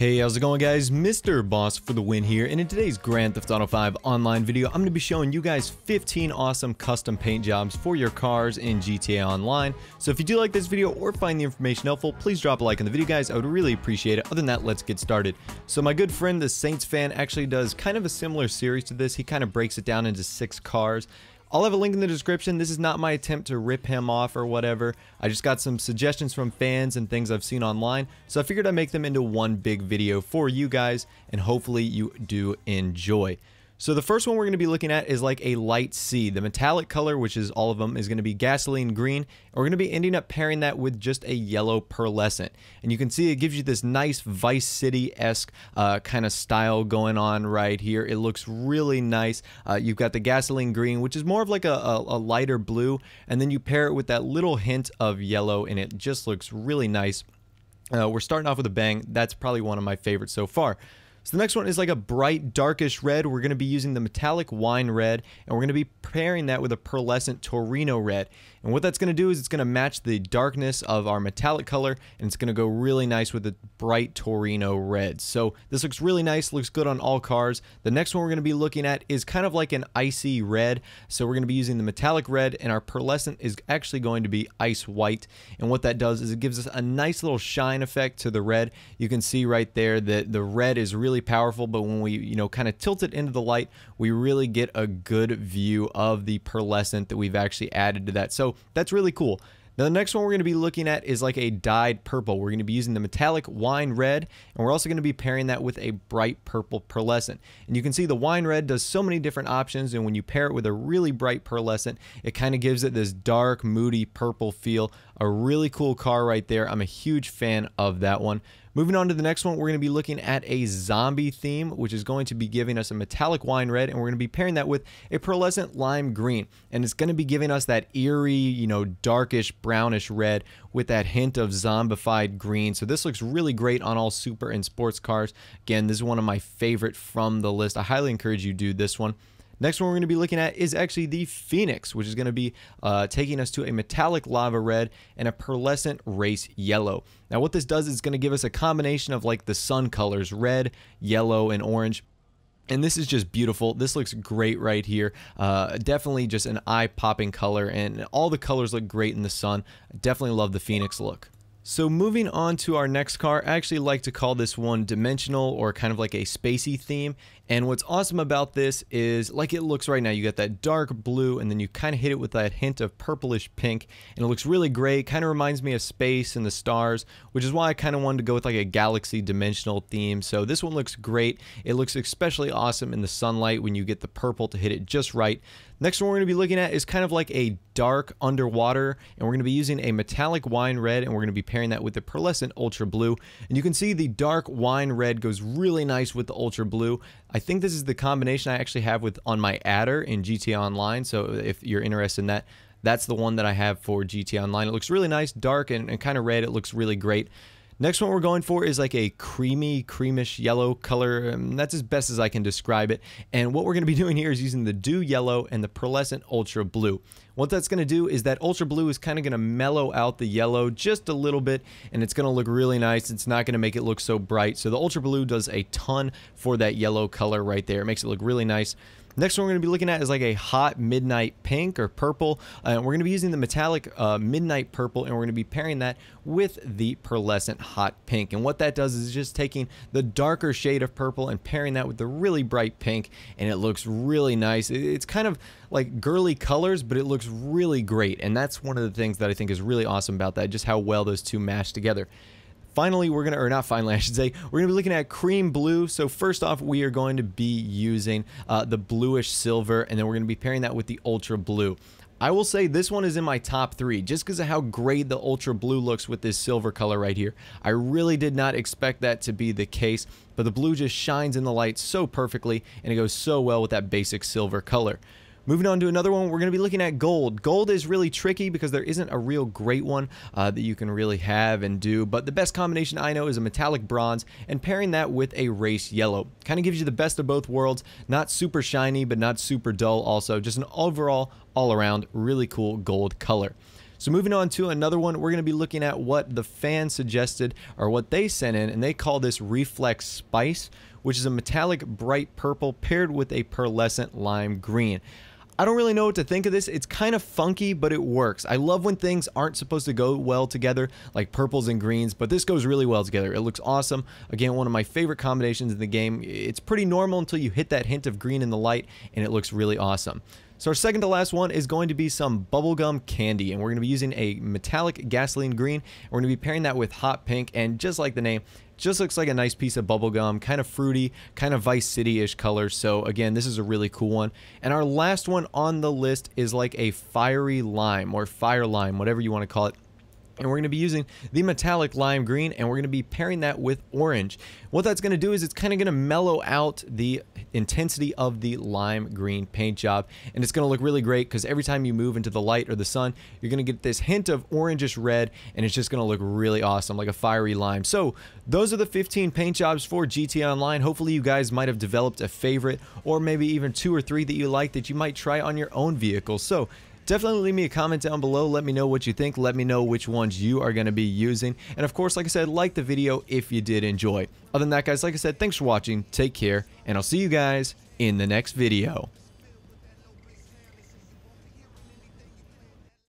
Hey, how's it going, guys? Mr. Boss for the win here, and in today's Grand Theft Auto 5 online video, I'm going to be showing you guys 15 awesome custom paint jobs for your cars in GTA Online. So if you do like this video or find the information helpful, please drop a like on the video, guys. I would really appreciate it. Other than that, let's get started. So my good friend, the Saints fan, actually does kind of a similar series to this. He kind of breaks it down into 6 cars. I'll have a link in the description. This is not my attempt to rip him off or whatever. I just got some suggestions from fans and things I've seen online, so I figured I'd make them into one big video for you guys, and hopefully you do enjoy. So the first one we're going to be looking at is like a light C. The metallic color, which is all of them, is going to be gasoline green. And we're going to be ending up pairing that with just a yellow pearlescent. And you can see it gives you this nice Vice City-esque kind of style going on right here. It looks really nice. You've got the gasoline green, which is more of like a lighter blue. And then you pair it with that little hint of yellow, and it just looks really nice. We're starting off with a bang. That's probably one of my favorites so far. So the next one is like a bright darkish red. We're going to be using the metallic wine red, and we're going to be pairing that with a pearlescent Torino red. And what that's going to do is it's going to match the darkness of our metallic color, and it's going to go really nice with the bright Torino red. So this looks really nice, looks good on all cars. The next one we're going to be looking at is kind of like an icy red. So we're going to be using the metallic red, and our pearlescent is actually going to be ice white. And what that does is it gives us a nice little shine effect to the red. You can see right there that the red is really powerful, but when we kind of tilt it into the light, we really get a good view of the pearlescent that we've actually added to that. So that's really cool. Now the next one we're going to be looking at is like a dyed purple. We're going to be using the metallic wine red, and we're also going to be pairing that with a bright purple pearlescent. And you can see the wine red does so many different options, and when you pair it with a really bright pearlescent, it kind of gives it this dark, moody purple feel. A really cool car right there. I'm a huge fan of that one. Moving on to the next one, we're going to be looking at a zombie theme, which is going to be giving us a metallic wine red, and we're going to be pairing that with a pearlescent lime green. And it's going to be giving us that eerie, darkish, brownish red with that hint of zombified green. So this looks really great on all super and sports cars. Again, this is one of my favorite from the list. I highly encourage you to do this one. Next one we're going to be looking at is actually the Phoenix, which is going to be taking us to a metallic lava red and a pearlescent race yellow. Now what this does is going to give us a combination of like the sun colors, red, yellow, and orange. And this is just beautiful. This looks great right here. Definitely just an eye-popping color, and all the colors look great in the sun. I definitely love the Phoenix look. So moving on to our next car, I actually like to call this one dimensional, or kind of like a spacey theme. And what's awesome about this is, like it looks right now, you got that dark blue, and then you kind of hit it with that hint of purplish pink, and it looks really great. Kind of reminds me of space and the stars, which is why I kind of wanted to go with like a galaxy dimensional theme. So this one looks great. It looks especially awesome in the sunlight when you get the purple to hit it just right. Next one we're going to be looking at is kind of like a dark underwater, and we're going to be using a metallic wine red, and we're going to be pairing that with the pearlescent ultra blue. And you can see the dark wine red goes really nice with the ultra blue. I think this is the combination I actually have with on my adder in GTA Online, so if you're interested in that, that's the one that I have for GTA Online. It looks really nice, dark and kind of red. It looks really great. Next one we're going for is like a creamish yellow color. That's as best as I can describe it. And what we're going to be doing here is using the Dew Yellow and the Pearlescent Ultra Blue. What that's going to do is that Ultra Blue is kind of going to mellow out the yellow just a little bit, and it's going to look really nice. It's not going to make it look so bright. So the Ultra Blue does a ton for that yellow color right there. It makes it look really nice. Next one we're going to be looking at is like a hot midnight pink or purple. We're going to be using the metallic midnight purple, and we're going to be pairing that with the pearlescent hot pink. And what that does is just taking the darker shade of purple and pairing that with the really bright pink, and it looks really nice. It's kind of like girly colors, but it looks really great. And that's one of the things that I think is really awesome about that, just how well those two match together. Finally, we're going to, or not finally, I should say, we're going to be looking at cream blue. So first off, we are going to be using the bluish silver, and then we're going to be pairing that with the ultra blue. I will say this one is in my top 3 just because of how great the ultra blue looks with this silver color right here. I really did not expect that to be the case, but the blue just shines in the light so perfectly, and it goes so well with that basic silver color. Moving on to another one, we're going to be looking at gold. Gold is really tricky because there isn't a real great one that you can really have and do, but the best combination I know is a metallic bronze, and pairing that with a race yellow. Kind of gives you the best of both worlds, not super shiny, but not super dull also. Just an overall, all-around, really cool gold color. So moving on to another one, we're going to be looking at what the fans suggested or what they sent in, and they call this Reflex Spice, which is a metallic bright purple paired with a pearlescent lime green. I don't really know what to think of this. It's kind of funky, but it works. I love when things aren't supposed to go well together, like purples and greens, but this goes really well together. It looks awesome. Again, one of my favorite combinations in the game. It's pretty normal until you hit that hint of green in the light, and it looks really awesome. So our second to last one is going to be some bubblegum candy, and we're going to be using a metallic gasoline green. And we're going to be pairing that with hot pink, and just like the name, just looks like a nice piece of bubblegum, kind of fruity, kind of Vice City-ish color. So again, this is a really cool one. And our last one on the list is like a fiery lime or fire lime, whatever you want to call it. And we're going to be using the metallic lime green, and we're going to be pairing that with orange. What that's going to do is it's kind of going to mellow out the intensity of the lime green paint job, and it's going to look really great because every time you move into the light or the sun, you're going to get this hint of orangish red, and it's just going to look really awesome, like a fiery lime. So those are the 15 paint jobs for GTA Online. Hopefully you guys might have developed a favorite, or maybe even 2 or 3 that you like that you might try on your own vehicle. So definitely leave me a comment down below. Let me know what you think. Let me know which ones you are going to be using. And of course, like I said, like the video if you did enjoy. Other than that, guys, like I said, thanks for watching. Take care, and I'll see you guys in the next video.